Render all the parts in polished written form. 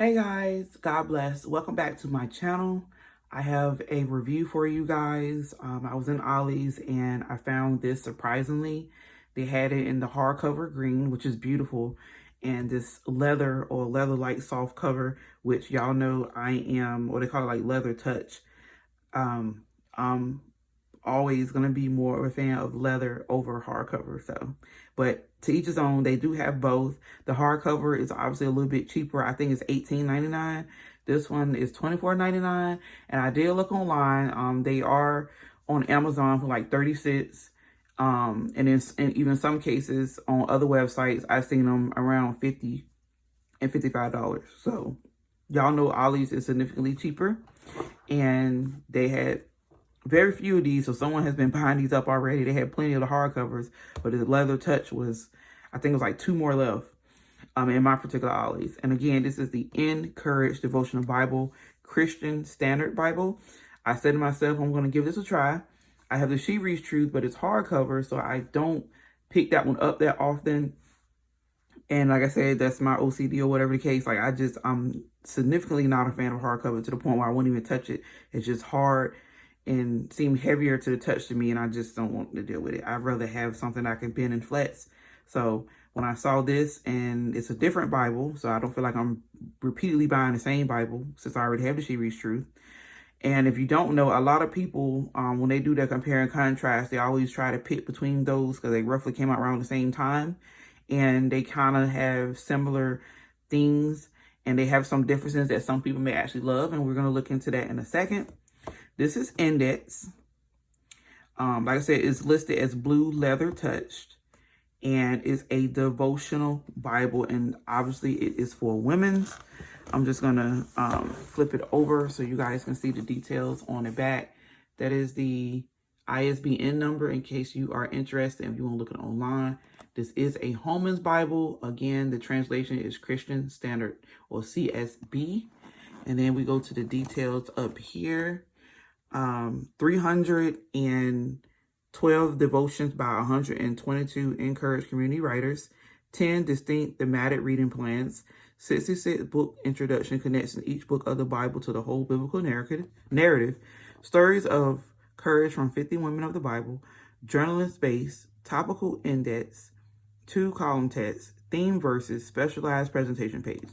Hey guys, God bless. Welcome back to my channel. I have a review for you guys. I was in Ollie's and I found this surprisingly. They had it in the hardcover green, which is beautiful, and this leather or leather-like soft cover, which y'all know I am, what they call it, like leather touch. I'm always going to be more of a fan of leather over hardcover. But to each his own. They do have both. The hardcover is obviously a little bit cheaper. I think it's $18.99. This one is $24.99. And I did look online. They are on Amazon for like 30 cents. And even some cases on other websites, I've seen them around $50 and $55. So y'all know Ollie's is significantly cheaper. And they had very few of these, so someone has been buying these up already. They had plenty of the hardcovers, but the leather touch was, I think it was like 2 more left in my particular Ollie's. And again, this is the InCourage Devotional Bible, Christian Standard Bible. I said to myself, I'm going to give this a try. I have the She Reads Truth, but it's hardcover, so I don't pick that one up that often. And like I said, that's my OCD or whatever the case. Like I'm significantly not a fan of hardcover to the point where I wouldn't even touch it. It's just hard and seem heavier to the touch to me, and I just don't want to deal with it. I'd rather have something I can bend and flex. So when I saw this, and it's a different Bible, so I don't feel like I'm repeatedly buying the same Bible since I already have the She Reads Truth. And if you don't know, a lot of people, when they do their compare and contrast, they always try to pick between those because they roughly came out around the same time, and they kind of have similar things, and they have some differences that some people may actually love, and we're going to look into that in a second. This is Index. Like I said, it's listed as blue leather touched, and it's a devotional Bible, and obviously it is for women. I'm just gonna flip it over so you guys can see the details on the back. That is the ISBN number in case you are interested if you want to look it online. This is a Holman's Bible. Again, the translation is Christian Standard or CSB. And then we go to the details up here. 312 devotions by 122 encouraged community writers, 10 distinct thematic reading plans, 66 book introduction connects each book of the Bible to the whole biblical narrative, stories of courage from 50 women of the Bible, journalist base, topical index, 2-column text, theme verses, specialized presentation page.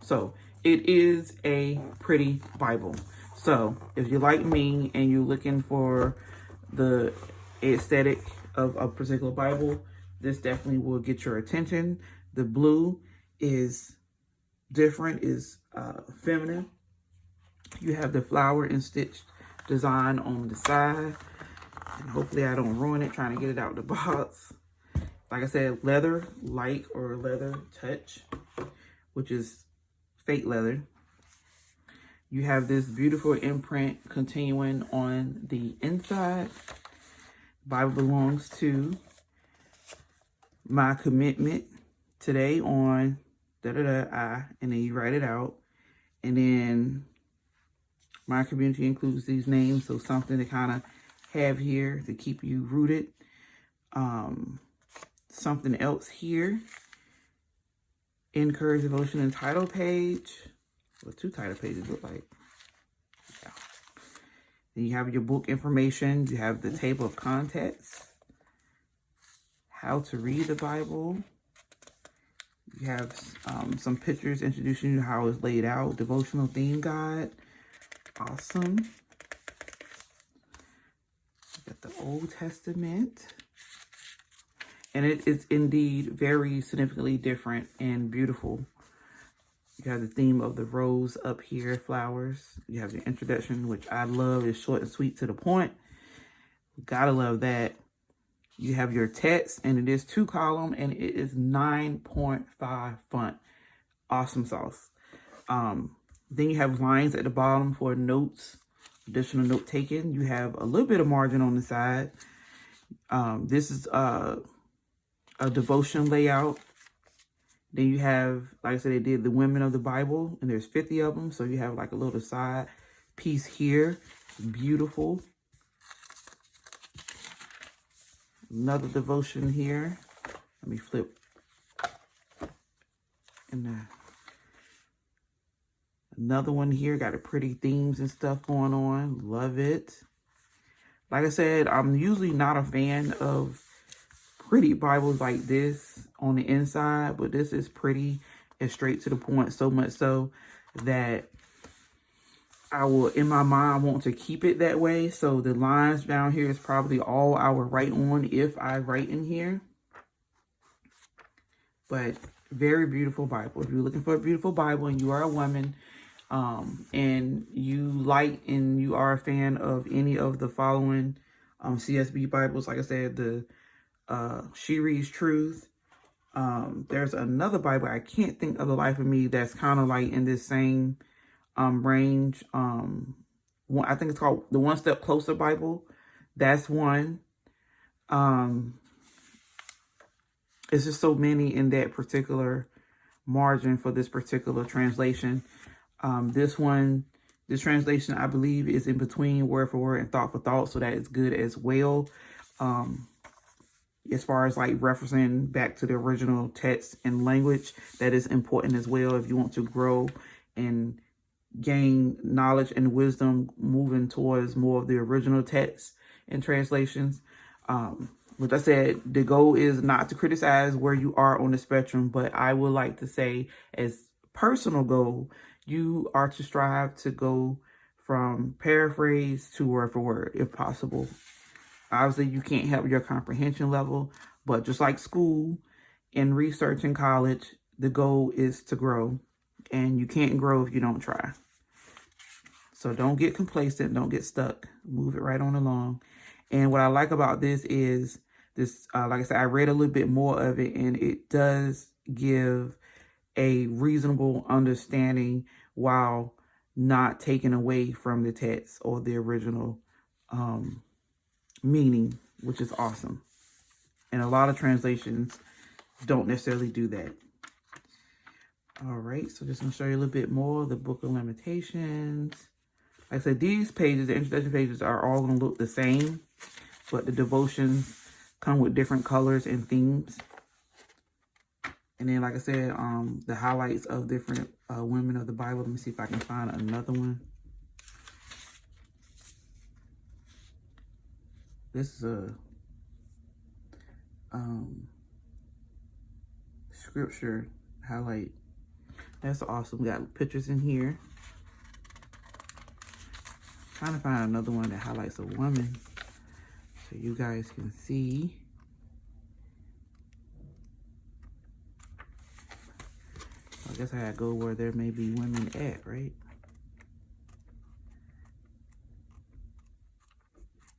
So it is a pretty Bible. So if you're like me and you're looking for the aesthetic of a particular Bible, this definitely will get your attention. The blue is different, is feminine. You have the flower and stitched design on the side. And hopefully I don't ruin it trying to get it out of the box. Like I said, leather-like or leather touch, which is fake leather. You have this beautiful imprint continuing on the inside. Bible belongs to my commitment today on I, and then you write it out. And then my community includes these names, so something to kind of have here to keep you rooted. Something else here. InCourage Devotional title page. What 2 title pages look like. Yeah. Then you have your book information. You have the table of contents. How to read the Bible. You have some pictures introducing you to how it's laid out. Devotional theme guide. Awesome. You got the Old Testament. And it is indeed very significantly different and beautiful. You have the theme of the rose up here, flowers. You have the introduction, which I love. It's short and sweet to the point. Gotta love that. You have your text, and it is 2-column, and it is 9.5 font. Awesome sauce. Then you have lines at the bottom for notes, additional note taking. You have a little bit of margin on the side. This is a devotion layout. Then you have, like I said, they did the women of the Bible, and there's 50 of them. So you have like a little side piece here. Beautiful. Another devotion here. Let me flip. And Another one here, got a pretty themes and stuff going on. Love it. Like I said, I'm usually not a fan of pretty Bibles like this on the inside, but this is pretty and straight to the point, so much so that I will, in my mind, want to keep it that way. So the lines down here is probably all I would write on if I write in here. But very beautiful Bible. If you're looking for a beautiful Bible and you are a woman, and you like and you are a fan of any of the following CSB Bibles, like I said, the She Reads Truth. There's another Bible, I can't think of the life of me, that's kind of like in this same range. I think it's called the One Step Closer Bible. That's one. It's just so many in that particular margin for this particular translation. This translation, I believe, is in between word for word and thought for thought, so that is good as well. As far as like referencing back to the original text and language, that is important as well if you want to grow and gain knowledge and wisdom moving towards more of the original text and translations. Like I said, the goal is not to criticize where you are on the spectrum, but I would like to say, as personal goal, you are to strive to go from paraphrase to word for word, if possible. Obviously, you can't help your comprehension level, but just like school and research in college, the goal is to grow, and you can't grow if you don't try. So don't get complacent, don't get stuck, move it right on along. And what I like about this is this, like I said, I read a little bit more of it, and it does give a reasonable understanding while not taking away from the text or the original meaning, which is awesome. And a lot of translations don't necessarily do that. All right, so just going to show you a little bit more of the Book of Lamentations. Like I said, these pages, the introduction pages, are all going to look the same, but the devotions come with different colors and themes. And then, like I said, the highlights of different women of the Bible. Let me see if I can find another one. This is a scripture highlight. That's awesome. We got pictures in here. Trying to find another one that highlights a woman so you guys can see. I guess I gotta go where there may be women at, right?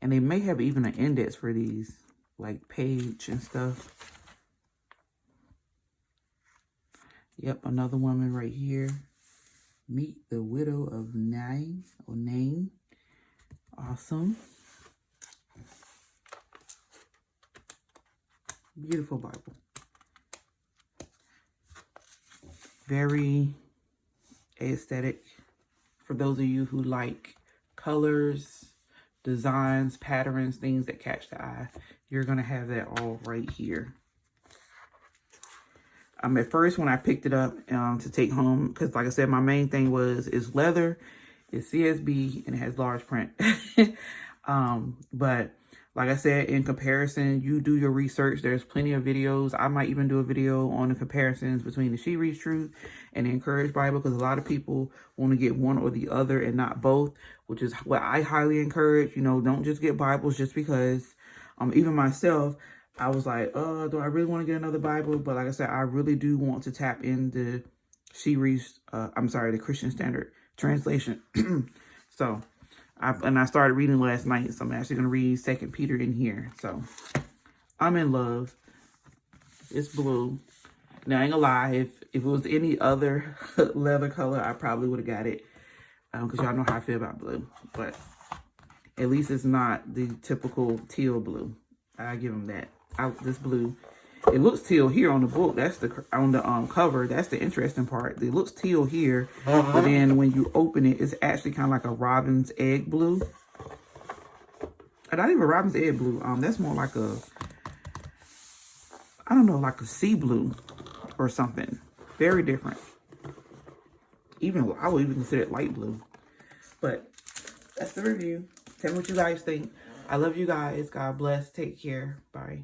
And they may have even an index for these, like page and stuff. Yep, another woman right here. Meet the widow of Nain, or Nain. Awesome. Beautiful Bible. Very aesthetic. For those of you who like colors, designs, patterns, things that catch the eye, you're going to have that all right here. At first, when I picked it up to take home, because like I said, my main thing is leather, it's CSB, and it has large print. But like I said, in comparison, you do your research. There's plenty of videos. I might even do a video on the comparisons between the She Reads Truth and the InCourage Bible, because a lot of people want to get one or the other and not both, which is what I highly encourage. You know, don't just get Bibles just because. Even myself, I was like, do I really want to get another Bible? But like I said, I really do want to tap into the Christian Standard Translation. So, I started reading last night, so I'm actually going to read 2 Peter in here. So, I'm in love. It's blue. Now, I ain't gonna lie, if it was any other leather color, I probably would have got it. Because y'all know how I feel about blue. But at least it's not the typical teal blue. I give them that. This blue, it looks teal here on the book. That's on the cover. That's the interesting part. It looks teal here, but then when you open it, it's actually kind of like a robin's egg blue. Not even robin's egg blue. That's more like I don't know, like a sea blue or something. Very different. Even I would even consider it light blue. But that's the review. Tell me what you guys think. I love you guys. God bless. Take care. Bye.